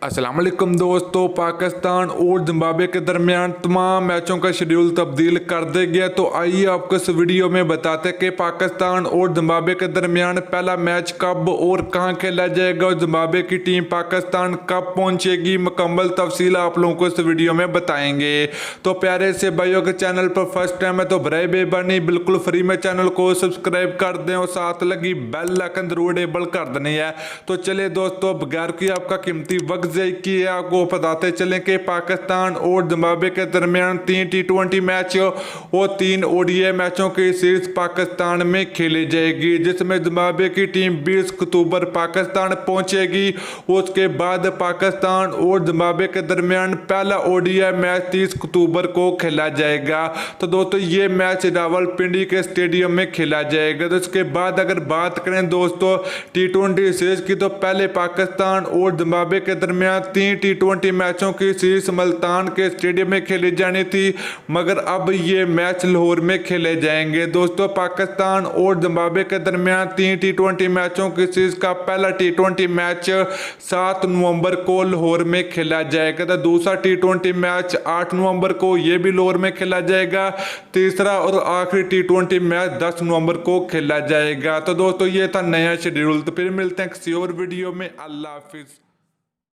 अस्सलाम वालेकुम दोस्तों, पाकिस्तान और जिम्बाब्वे के दरमियान तमाम मैचों का शेड्यूल तब्दील कर दिया गया। तो आइए आपको इस वीडियो में बताते हैं कि पाकिस्तान और जिम्बाब्वे के दरमियान पहला मैच कब और कहां खेला जाएगा और जिम्बाब्वे की टीम पाकिस्तान कब पहुंचेगी। मुकम्मल तफसील आप लोगों को इस वीडियो में बताएंगे। तो प्यारे से भाइयों के चैनल पर फर्स्ट टाइम है तो बराए मेहरबानी बिल्कुल फ्री में चैनल को सब्सक्राइब कर दें और साथ लगी बेल आइकन जरूर एबल कर देनी है। तो चलिए दोस्तों, बगैर की आपका कीमती वक्त की है आपको बताते चलें कि पाकिस्तान और जिम्बाब्वे के दरमियान 3 T20 मैच और 3 ODI मैचों की सीरीज पाकिस्तान में खेली जाएगी, जिसमें जिम्बाब्वे की टीम 20 अक्टूबर पाकिस्तान पहुंचेगी। उसके बाद पाकिस्तान और जिम्बाब्वे के दरमियान पहला ODI मैच 30 अक्टूबर को खेला जाएगा। तो दोस्तों ये मैच रावलपिंडी के स्टेडियम में खेला जाएगा। तो इसके बाद अगर बात करें दोस्तों T20 सीरीज की, तो पहले पाकिस्तान और जिम्बाब्वे के दरमियान 3 T20 मैचों की सीरीज मुल्तान के स्टेडियम में खेली जानी थी, मगर अब ये मैच लाहौर में खेले जाएंगे। दोस्तों पाकिस्तान और जिम्बाब्वे के दरमियान 3 T20 मैचों की सीरीज का पहला T20 मैच 7 नवंबर को लाहौर में खेला जाएगा। तो दूसरा T20 मैच 8 नवंबर को ये भी लाहौर में खेला जाएगा। तीसरा और आखिरी T20 मैच 10 नवंबर को खेला जाएगा। तो दोस्तों ये था नया शेड्यूल। तो फिर मिलते हैं किसी और वीडियो में। अल्लाह हाफिज।